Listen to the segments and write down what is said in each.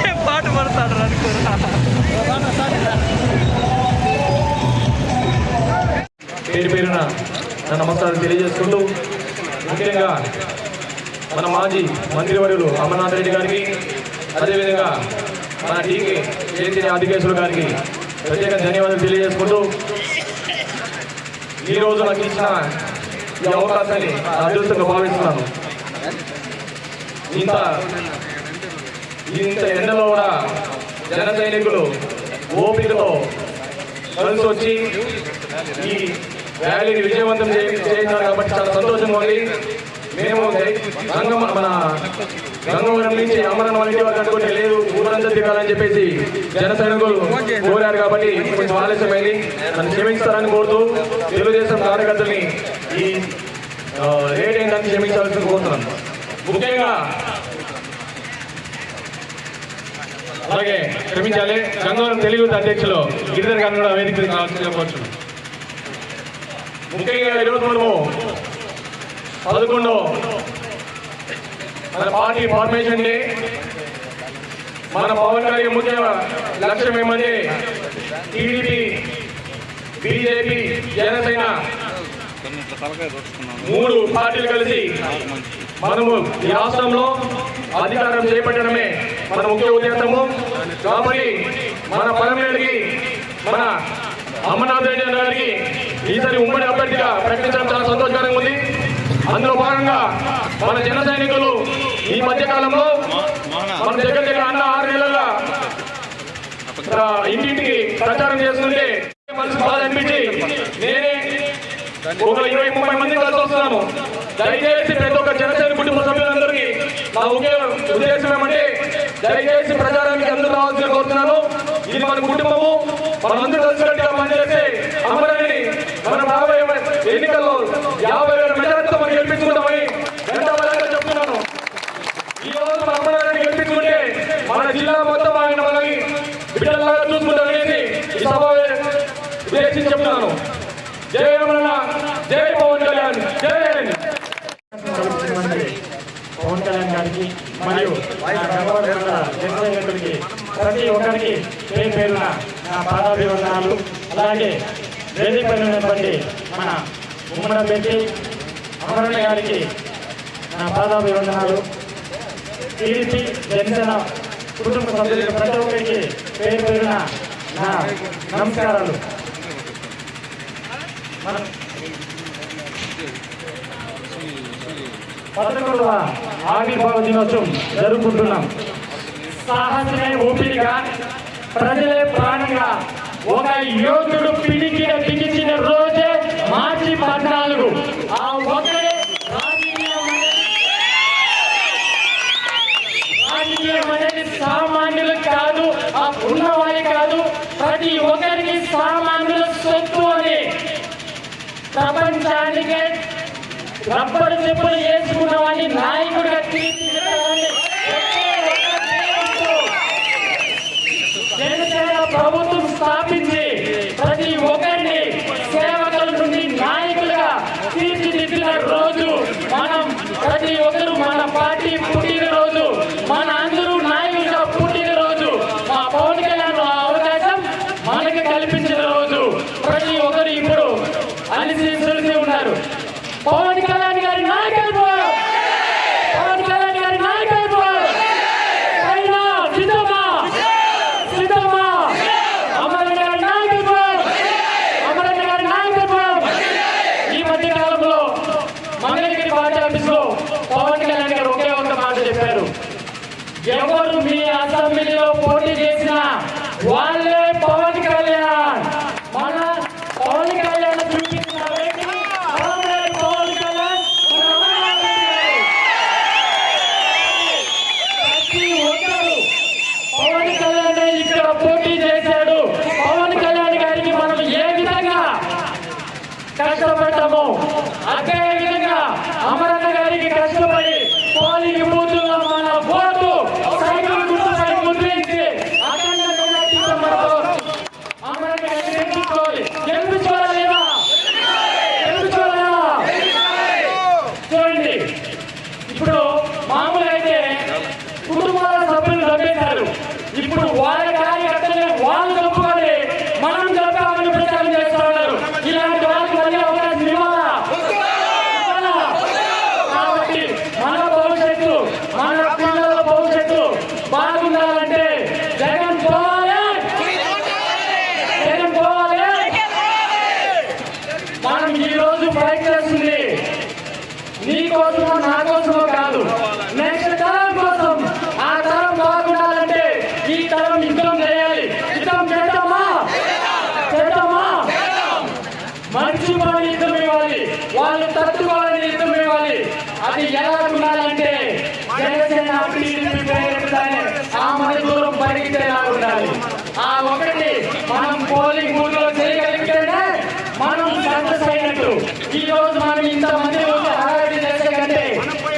ఏం పాట పడతాడు అనుకోరా. పేరు పేరున నా నమస్కారం తెలియజేసుకుంటూ ముఖ్యంగా మన మాజీ మంత్రివర్యులు అమర్నాథ్ రెడ్డి గారికి, అదేవిధంగా మన టీకే జేసీ ఆదికేశ్వర గారికి ప్రత్యేక ధన్యవాదాలు తెలియజేసుకుంటూ ఈరోజు నాకు ఇచ్చిన ఈ అవకాశాన్ని అదృష్టంగా భావిస్తున్నాను. ఇంత ఎండలో కూడా జన సైనికులు ఓపికతో కలిసి వచ్చి ఈ ర్యాలీని విజయవంతం చేయించారు కాబట్టి చాలా సంతోషంగా ఉంది. మేము మన గంగవరం నుంచి అమరనాథ్ ఇంటి వరకు అనుకుంటే లేదు, ఊరంతా తిరగాలని చెప్పేసి జన సైనికులు కోరారు కాబట్టి కొంచెం ఆలస్యమైంది, నన్ను క్షమిస్తారని కోరుతూ తెలుగుదేశం కార్యకర్తల్ని ఈ లేట్ అయిందని క్షమించాల్సింది కోరుతున్నాను. ముఖ్యంగా అలాగే క్షమించాలి గంగవరం తెలుగు అధ్యక్షులు గిరిధర్ గారిని కూడా వేదిక కావాల్సిందిగా కోరుతున్నాను. ముఖ్యంగా ఈరోజు మనము 11 మన పార్టీ ఫార్మేషన్ డే. మన పవన్ గారి ముఖ్య లక్ష్యం ఏమంటే టీడీపీ, బీజేపీ, జనసేన 3 పార్టీలు కలిసి మనము ఈ రాష్ట్రంలో అధికారం చేపట్టడమే మన ముఖ్య ఉద్దేశము. కాబట్టి మన పరమేడికి, మన అమర్నాథ్ రెడ్డి గారికి ఈసారి ఉమ్మడి అభ్యర్థిగా ప్రకటించడం చాలా సంతోషకరంగా ఉంది. అందులో భాగంగా మన జన సైనికులు ఈ మధ్యకాలంలో మన దగ్గర అన్న 6 నెలలుగా ఇంటింటికి ప్రచారం చేస్తుంటే మనసు బాధ అనిపించి నేనే ఒక 20-30 మంది కలిసి వస్తున్నాము. దయచేసి ప్రతి ఒక్క జనసేన కుటుంబ సభ్యులందరికీ నా ఒకే ఉద్దేశం ఏమంటే దయచేసి ప్రచారానికి అందరూ రావాల్సిన కోరుతున్నాను. ఇది మన కుటుంబము, మనందరూ కలిసినట్టుగా పనిచేస్తే అమరాన్ని మన రాబోయే ఎన్నికల్లో 50,000 మెజార్టీతో మనం గెలిపించుకుంటామని గంటబలంగా చెప్తున్నాను. ఈ రోజు మన అమరాన్ని గెలిపించుకుంటే మన జిల్లా మొత్తం ఆయన మనల్ని బిడ్డలాగా చూసుకుంటామనేసి ఈ సభ ఉద్దేశించి చెప్తున్నాను. జై అమరన్న, జై పవన్ కళ్యాణ్, జై పవన్ కళ్యాణ్ గారికి మరియు జనసైనికులకి ప్రతి ఒక్కరికి పేరు పేరున నా పాదాభివందనాలు. అలాగే వేదిక ఉన్నటువంటి మన ఉమ్మడి అభ్యర్థి అమరన్న గారికి నా పాదాభివందనాలు. టీడీపీ, జనసేన కుటుంబ సభ్యులకి ప్రతి ఒక్కరికి పేరు పేరున నా నమస్కారాలు. 11వ ఆవిర్భావ దినోత్సవం జరుపుకుంటున్నాం. సాహసమే ఊపిరిగా, ప్రజలే ప్రాణంగా ఒక యోధుడు పిడికిన బిగించిన రోజే మార్చి 14. ఆ ఒకే రాజకీయం అనేది సామాన్యులు కాదు, ఆ ఉన్నవారి కాదు, ప్రతి ఒక్కరికి సామాన్యుల సొత్తు అని ప్రపంచానికి రబ్బరు చెప్పులు వేసుకున్న వాడిని నాయకుడిగా తీర్చిదిద్దాలని జనసేన ప్రభుత్వం స్థాపించి ప్రతి ఒక్కరిని సేవకుల నుండి నాయకులుగా తీర్చిదిద్దిన రోజు మనం ప్రతి ఒక్కరు మన పార్టీ పుట్టిన రోజు, మన అందరూ నాయకులుగా పుట్టిన రోజు, మా పవన్ కళ్యాణ్ అవకాశం మనకి కల్పించిన రోజు. ప్రతి ఒక్కరు ఇప్పుడు అలిసి సులిసి ఉన్నారు. పవన్ కళ్యాణ్ గారి నాయకత్వం, పవన్ కళ్యాణ్ గారి నాయకత్వం, అయినా సిద్ధమా సిద్ధమా, అమరన్న గారి నాయకత్వం, అమరన్న గారి నాయకత్వం. ఈ మధ్య కాలంలో మంగళగిరి పార్టీ ఆఫీస్ లో పవన్ కళ్యాణ్ గారు ఒకే ఒక మాట చెప్పారు, ఎవరు మీ అసెంబ్లీలో పోటీ చేసినా వాళ్ళే పవన్ కళ్యాణ్. మన పవన్ కళ్యాణ్ చూపించిన వ్యక్తి పవన్ కళ్యాణ్. ప్రతి ఒక్కరు పవన్ కళ్యాణ్ ఇక్కడ పోటీ చేశాడు. పవన్ కళ్యాణ్ గారికి మనం ఏ విధంగా కష్టపడ్డాము అదే విధంగా అమరన్న గారికి కష్టపడి పోలింగ్ బూతుల్లో మన ఓటు సైకిల్ గుర్తుపై ముద్రించి అఖండ మెజార్టీతో మనకు మన పిల్లల భవిష్యత్తు బాగుండాలంటే జగన్ పోవాలి, జగన్ పోవాలి. మనం ఈ రోజు ఫైట్ చేస్తుంది నీ కోసమో నా కోసమో కాదు, నెక్స్ట్ తరం కోసం. ఆ తరం బాగుండాలంటే ఈ తరం యుద్ధం చేయాలి. యుద్ధం చేద్దామా? చేద్దామా? మర్చిపోని యుద్ధం ఇవ్వాలి, వాళ్ళు తట్టుకోవాలని యుద్ధం ఇవ్వాలి. అది ఎలా ఉండాలంటే జనసేన టీడీపీ ప్రేరేపితనే ఆ మన దూరం పరిగెత్తేలా ఉండాలి. ఆ ఒకటి మనం పోలింగ్ బూత్ లో చేయగలిగితేనే మనం సక్సెస్ అయినట్టు. ఈ రోజు మనం ఇంతమంది హడావిడి చేసే కంటే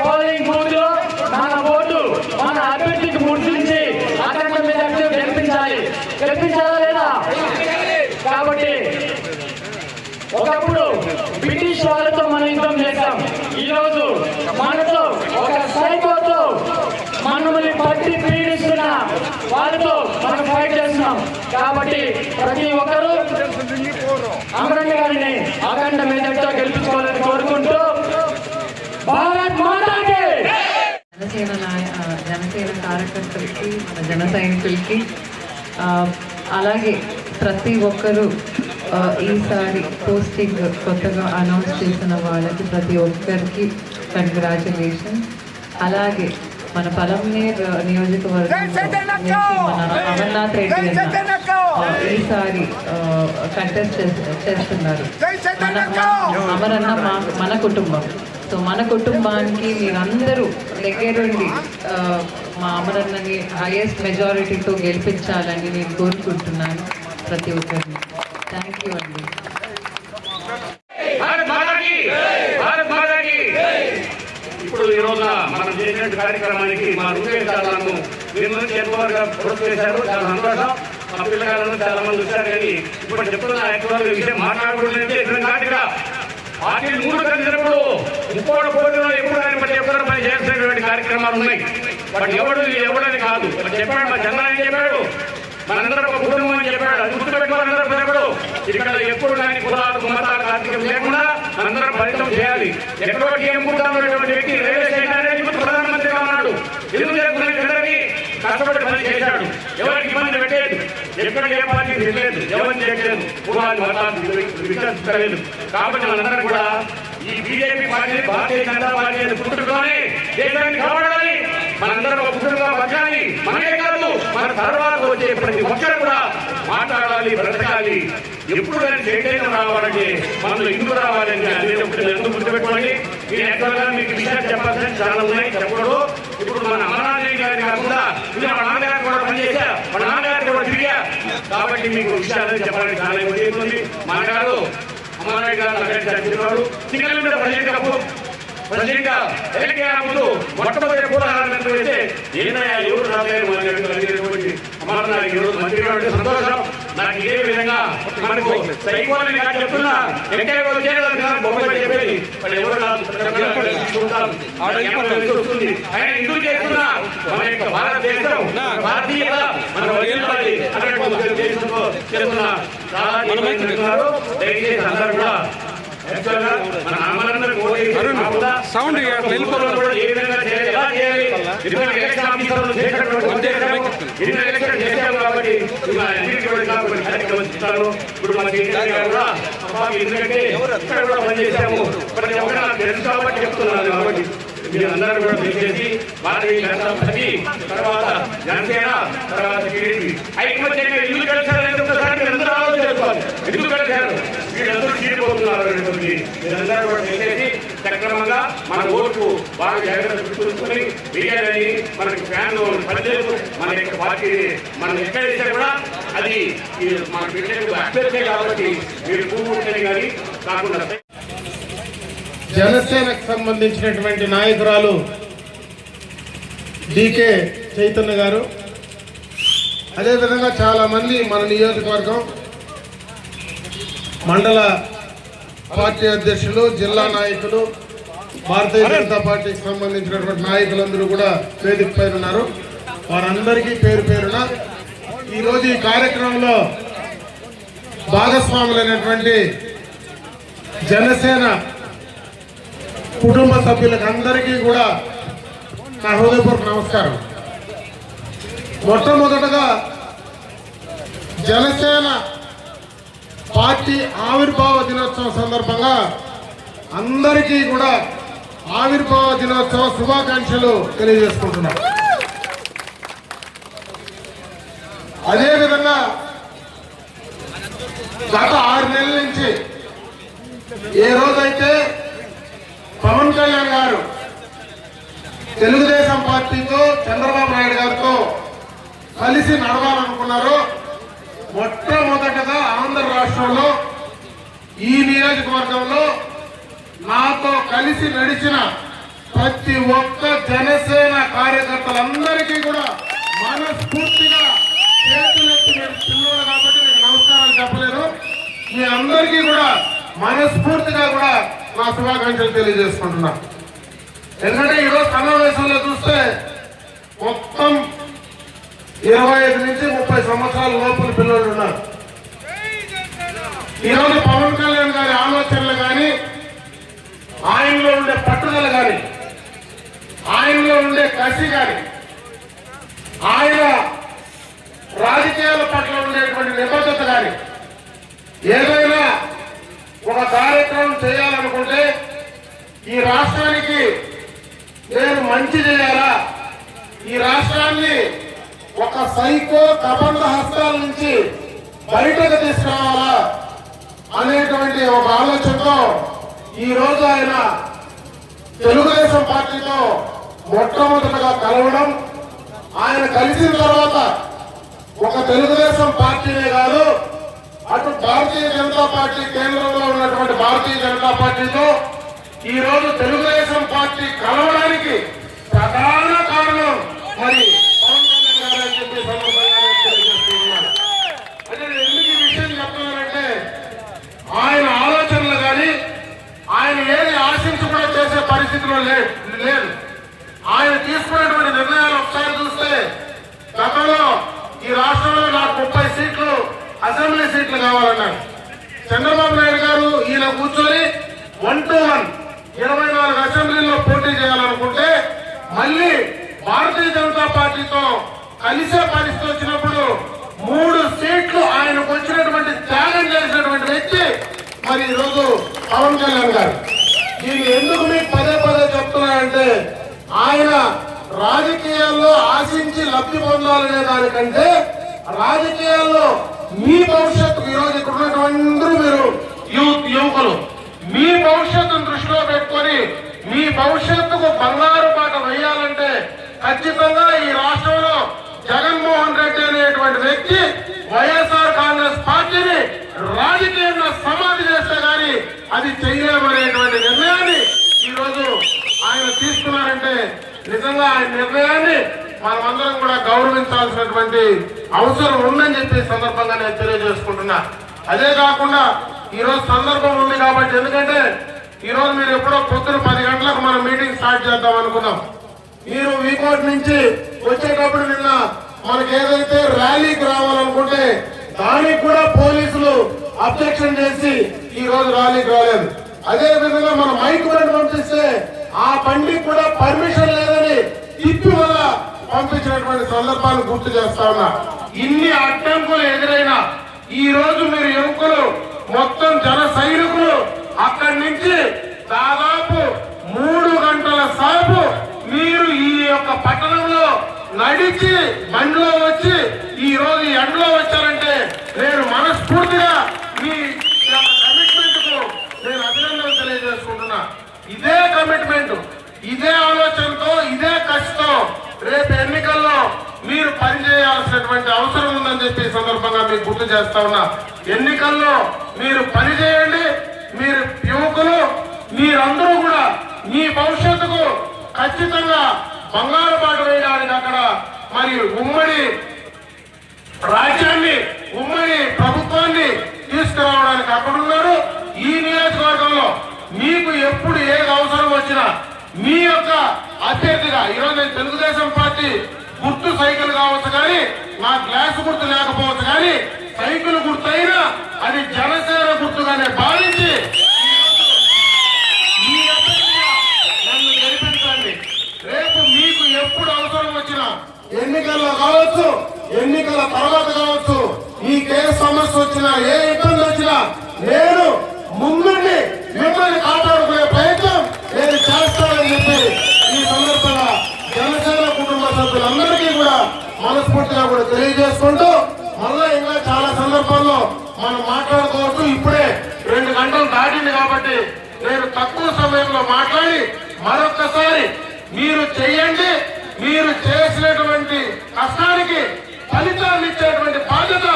పోలింగ్ బూత్ లో మన ఓటు మన అభ్యర్థికి ముట్టించి అఖండ మెజార్టీ గెలిపించాలి. గెలిపించాలా లేదా? కాబట్టి ఒకప్పుడు బ్రిటిష్ వాళ్ళతో మనం యుద్ధం చేశాం. ఈ రోజు మనతో ఒక సైకోతో మనల్ని పట్టి పీడిస్తున్న వాళ్ళతో మనం ఫైట్ చేస్తున్నాం. కాబట్టి ప్రతి ఒక్కరూ అమరన్న గారిని అఖండ మెజార్టీతో గెలిపించుకోవాలని కోరుకుంటూ భారత్ మాతాకి. జనసేన కార్యకర్తలకి, మన జన సైనికులకి, అలాగే ప్రతి ఒక్కరూ ఈసారి పోస్టింగ్ కొత్తగా అనౌన్స్ చేసిన వాళ్ళకి ప్రతి ఒక్కరికి కంగ్రాచులేషన్. అలాగే మన పలమనేర్ నియోజకవర్గం నుంచి మన అమర్నాథ్ రెడ్డి అన్న ఈసారి కంటెస్ట్ చేస్తున్నారు. అమరన్న మన కుటుంబం. సో మన కుటుంబానికి మీరందరూ దగ్గరుండి మా అమరన్నని హైయెస్ట్ మెజారిటీతో గెలిపించాలని నేను కోరుకుంటున్నాను ప్రతి ఒక్కరిని. థ్యాంక్ యూ అండి. ఇప్పుడు ఈ రోజున మనం చేసిన కార్యక్రమానికి మా రూపేశాలను మీరు ఎంతవరకు పూర్తి చేశారు, చాలా సంతోషం. మా పిల్లగాలను చాలా మంది వచ్చారు. కానీ ఇప్పుడు చెప్తున్న యాక్చువల్ విషయం మాట్లాడకూడదు. పార్టీలు 3 కలిసినప్పుడు ఇంకోటి పోటీలో ఎప్పుడు కానీ ప్రతి ఒక్కరు పని చేస్తున్నటువంటి కార్యక్రమాలు ఉన్నాయి. బట్ ఎవడని కాదు చెప్పాడు. మా చంద్రబాబు చెప్పాడు, మనందరం ఒక కుటుంబం అని చెప్పాడు. అది గుర్తుపెట్టుకోవాలందరూ. ఇక్కడ ఎప్పుడు కానీ కులాలు మతాలు కార్యక్రమం లేకుండా మనందరం ఫలితం చేయాలి. ఎక్కడో ఏం పుట్టాలన్నటువంటి వ్యక్తి రైల్వే స్టేషన్ అనేది ప్రధానమంత్రిగా ఉన్నాడు. ఎందుకు అందరికీ కష్టపడి పని చేశాడు. ఎవరికి ఇబ్బంది పెట్టలేదు, ఎక్కడ ఏ పార్టీ తెలియలేదు, ఎవరిని చేయలేదు, కులాలు మతాలు వికసించలేదు. కాబట్టి మనందరం కూడా ఈ BJP party, Bharatiya Janata party పుట్టుకొని దేశాన్ని కాపాడాలి. మనందరం ఒక కుటుంబంగా బతకాలి. మనమే కాదు, మన తర్వాత వచ్చే ప్రతి ఒక్కరు కూడా మాట్లాడాలి, బ్రతకాలి. ఎప్పుడు కానీ చైతన్యం రావాలంటే మనలో ఎందుకు రావాలంటే అదే ఎందుకు గుర్తుపెట్టుకోండి. మీరు ఎక్కడ మీకు విషయాలు చెప్పాల్సిన చాలా ఉన్నాయి, చెప్పకూడదు. ఇప్పుడు మన అమరావతి గారి కాకుండా ఇది మన నాన్నగారు కూడా పనిచేశా, మన నాన్నగారు కూడా తిరిగా. కాబట్టి మీకు విషయాలు చెప్పాలని చాలా ఇబ్బంది అవుతుంది. మా గారు అమరావతి గారు సింగల్ మీద ప్రెసిడెంట్ ఎన్నికైనప్పుడు మొట్టమొదటి పూర్వహారం వేస్తే ఏదైనా ఎవరు రాలేదు అమర్నాథ్ ఈరోజు మంత్రి సంతోషం. నాకు ఇదే విధంగా మనకు సైకోలని కాదు చెప్తున్నా, చెప్పేది వస్తుంది. ఆయన ఎందుకు చేస్తున్నా మన యొక్క భారతదేశం భారతీయత మన చేస్తున్నా దయచేసి అందరూ కూడా సౌండ్ కాబట్టి ఇప్పుడు మనకి ఎందుకంటే ఇక్కడ కూడా పనిచేసాము, ప్రతి ఒక్కరు నాకు తెలుసు కాబట్టి చెప్తున్నాను. కాబట్టి మీరందరూ కూడా దయచేసి భారతీయ జనతా పార్టీ తర్వాత జనసేన తర్వాత టీడీపీ ఐకమత్యంగా ఎందుకు కలిసారు మీరందరూ ఆలోచన చేసుకోవాలి. ఎందుకు కలిసారు, వీళ్ళందరూ చీడిపోతున్నారు. మీరందరూ కూడా దయచేసి సక్రమంగా మన ఓటు బాగా జాగ్రత్త చూసుకుని వేయాలని మనకి ఫ్యాన్లు పనిచేస్తూ మన యొక్క పార్టీ మనం ఎక్కడ చేసినా కూడా అది మన బిడ్డలకు అభ్యర్థే. కాబట్టి మీరు కూర్చుంటే కానీ కాకుండా జనసేనకు సంబంధించినటువంటి నాయకురాలు డికే చైతన్య గారు, అదేవిధంగా చాలామంది మన నియోజకవర్గం మండల పార్టీ అధ్యక్షులు, జిల్లా నాయకులు, భారతీయ జనతా పార్టీకి సంబంధించినటువంటి నాయకులందరూ కూడా వేదిక పైన ఉన్నారు. వారందరికీ పేరు పేరున ఈరోజు ఈ కార్యక్రమంలో భాగస్వాములైనటువంటి జనసేన కుటుంబ సభ్యులకు అందరికీ కూడా నా హృదయపూర్వక నమస్కారం. మొట్టమొదటగా జనసేన పార్టీ ఆవిర్భావ దినోత్సవం సందర్భంగా అందరికీ కూడా ఆవిర్భావ దినోత్సవ శుభాకాంక్షలు తెలియజేసుకుంటున్నాం. అదేవిధంగా గత 6 నెలల నుంచి ఏ రోజైతే పవన్ కళ్యాణ్ గారు తెలుగుదేశం పార్టీతో చంద్రబాబు నాయుడు గారితో కలిసి నడవాలనుకున్నారో మొట్టమొదటగా ఆంధ్ర రాష్ట్రంలో ఈ నియోజకవర్గంలో నాతో కలిసి నడిచిన ప్రతి ఒక్క జనసేన కార్యకర్తలందరికీ కూడా మనస్ఫూర్తిగా చేతులెత్తి నేను పిల్లలు కాబట్టి మీకు నమస్కారాలు చెప్పలేను. మీ అందరికీ కూడా మనస్ఫూర్తిగా కూడా నా శుభాకాంక్షలు తెలియజేసుకుంటున్నా. ఎందుకంటే ఈరోజు సమావేశంలో చూస్తే మొత్తం 25 నుంచి 30 సంవత్సరాల లోపల పిల్లలు ఉన్నారు. ఈరోజు పవన్ కళ్యాణ్ గారి ఆలోచనలు కానీ, ఆయనలో ఉండే పట్టుదల కానీ, ఆయనలో ఉండే కసి కానీ, ఆయన రాజకీయాల పట్ల ఉండేటువంటి నిబద్ధత కానీ, ఏదైనా ఒక కార్యక్రమం చేయాలనుకుంటే ఈ రాష్ట్రానికి నేను మంచి చేయాలా, ఈ రాష్ట్రాన్ని ఒక సైకో కబంధ హస్తాల నుంచి బయటకు తీసుకురావాలా అనేటువంటి ఒక ఆలోచనతో ఈ రోజు ఆయన తెలుగుదేశం పార్టీతో మొట్టమొదటిగా కలవడం, ఆయన కలిసిన తర్వాత ఒక తెలుగుదేశం పార్టీనే కాదు, అటు భారతీయ జనతా పార్టీ కేంద్రంలో ఉన్నటువంటి భారతీయ జనతా పార్టీతో ఈ రోజు తెలుగుదేశం పార్టీ కలవడానికి ప్రధాన కారణం మరి పవన్ కళ్యాణ్ గారు అని చెప్పి సందర్భంగా తెలియజేస్తున్నాను. అంటే నేను ఎందుకు ఈ విషయం చెప్తున్నానంటే ఆయన ఆలోచనలు కానీ, ఆయన ఏది ఆశించి కూడా చేసే పరిస్థితిలో లేదు. ఆయన తీసుకున్నటువంటి నిర్ణయాలు ఒకసారి చూస్తే గతంలో ఈ రాష్ట్రంలో నాకు 30 సీట్లు అసెంబ్లీ సీట్లు కావాలన్నారు. చంద్రబాబు నాయుడు గారు ఈయన కూర్చొని 1 to 1 24 అసెంబ్లీలో పోటీ చేయాలనుకుంటే మళ్ళీ భారతీయ జనతా పార్టీతో కలిసే పరిస్థితి వచ్చినప్పుడు 3 సీట్లు ఆయనకు వచ్చినటువంటి త్యాగం చేసినటువంటి వ్యక్తి మరి ఈరోజు పవన్ కళ్యాణ్ గారు. దీన్ని ఎందుకు మీకు పదే పదే చెప్తున్నానంటే ఆయన రాజకీయాల్లో ఆశించి లబ్ధి పొందాలనే దానికంటే రాజకీయాల్లో మీ భవిష్యత్తు, ఈరోజు ఇక్కడ ఉన్నటువంటి మీరు యువకులు మీ భవిష్యత్తును దృష్టిలో పెట్టుకొని మీ భవిష్యత్తుకు బంగారు బాట వేయాలంటే ఖచ్చితంగా ఈ రాష్ట్రంలో జగన్మోహన్ రెడ్డి అనేటువంటి వ్యక్తి వైఎస్ఆర్ కాంగ్రెస్ పార్టీని రాజకీయంగా సమాధి చేస్తే గాని అది చేయలేమనేటువంటి నిర్ణయాన్ని ఈరోజు ఆయన తీసుకున్నారంటే నిజంగా ఆయన నిర్ణయాన్ని మనమందరం కూడా గౌరవించాల్సినటువంటి అవసరం ఉందని చెప్పి సందర్భంగా నేను తెలియజేసుకుంటున్నా. అదే కాకుండా ఈరోజు సందర్భం ఉంది కాబట్టి, ఎందుకంటే ఈరోజు మీరు ఎప్పుడో పొద్దున 10 గంటలకు మనం మీటింగ్ స్టార్ట్ చేద్దాం అనుకున్నాం. మీరు వీకోట్ నుంచి వచ్చేటప్పుడు నిన్న మనకి ఏదైతే ర్యాలీకి రావాలనుకుంటే దానికి కూడా పోలీసులు అబ్జెక్షన్ చేసి ఈ రోజు ర్యాలీకి రాలేదు. అదే విధంగా మన మైక్ బండి పంపిస్తే ఆ బండికి కూడా పర్మిషన్ లేదని తిప్పి వల్ల పంపించినటువంటి సందర్భాలు గుర్తు చేస్తా ఉన్నా. ఇన్ని అడ్డంకులు ఎదురైనా ఈ రోజు మీరు యువకులు మొత్తం జన సైనికులు అక్కడి నుంచి దాదాపు 3 గంటల సేపు మీరు ఈ యొక్క పట్టణంలో నడిచి బండిలో వచ్చి ఈ రోజు ఎండలో వచ్చారంటే నేను మనస్ఫూర్తిగా మీ కమిట్మెంట్ కు నేను అభినందనలు తెలియజేసుకుంటున్నా. ఇదే కమిట్మెంట్, ఇదే ఆలోచనతో, ఇదే కష్టంతో రేపు ఎన్నికల్లో మీరు పనిచేయాల్సినటువంటి అవసరం ఉందని చెప్పి ఈ సందర్భంగా మీకు గుర్తు చేస్తా ఉన్నా. ఎన్నికల్లో మీరు పనిచేయండి. మీరు యువకులు మీరందరూ కూడా మీ భవిష్యత్తుకు ఖచ్చితంగా బంగారు బాట వేయడానికి అక్కడ మరి ఉమ్మడి రాజ్యాన్ని, ఉమ్మడి ప్రభుత్వాన్ని తీసుకురావడానికి అక్కడ ఉన్నారు. ఈ నియోజకవర్గంలో మీకు ఎప్పుడు ఏది అవసరం వచ్చినా మీ యొక్క అభ్యర్థిగా ఈరోజు నేను తెలుగుదేశం పార్టీ గుర్తు సైకిల్ కావచ్చు కానీ నా గ్లాస్ గుర్తు లేకపోవచ్చు కానీ సైకిల్ గుర్తు అయినా అది జనసేన గుర్తుగానే భావించి మీ అభ్యర్థిగా నన్ను గెలిపించండి. రేపు మీకు ఎన్నికల్లో కావచ్చు, ఎన్నికల తర్వాత కావచ్చు, మీకే సమస్య వచ్చినా, ఏ ఇబ్బంది వచ్చినా నేను ముందుండి మిమ్మల్ని కాపాడుకునే ప్రయత్నం నేను చేస్తానని చెప్పి ఈ సందర్భంగా జనసేన కుటుంబ సభ్యులందరికీ కూడా మనస్ఫూర్తిగా కూడా తెలియజేసుకుంటూ, మళ్ళా ఇంకా చాలా సందర్భాల్లో మనం మాట్లాడుకోవచ్చు. ఇప్పుడే 2 గంటలు దాటింది కాబట్టి నేను తక్కువ సమయంలో మాట్లాడి మరొక్కసారి మీరు చెయ్యండి, మీరు చేసినటువంటి కష్టానికి ఫలితాన్ని ఇచ్చేటువంటి బాధ్యత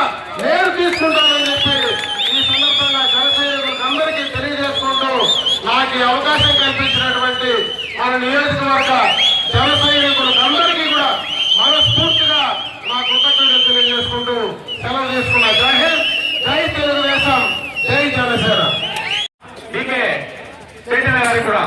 నేను తీసుకుంటానని చెప్పి ఈ సందర్భంగా జనసైనికులందరికీ తెలియజేసుకుంటూ, నాకు ఈ అవకాశం కల్పించినటువంటి మన నియోజకవర్గ జన సైనికులందరికీ కూడా మనస్ఫూర్తిగా నా కృతజ్ఞతలు తెలియజేసుకుంటూ సెలవు తీసుకున్నా. జై హింద్, జై తెలుగుదేశం, జై జనసేన. డీకే చైతన్య గారికి కూడా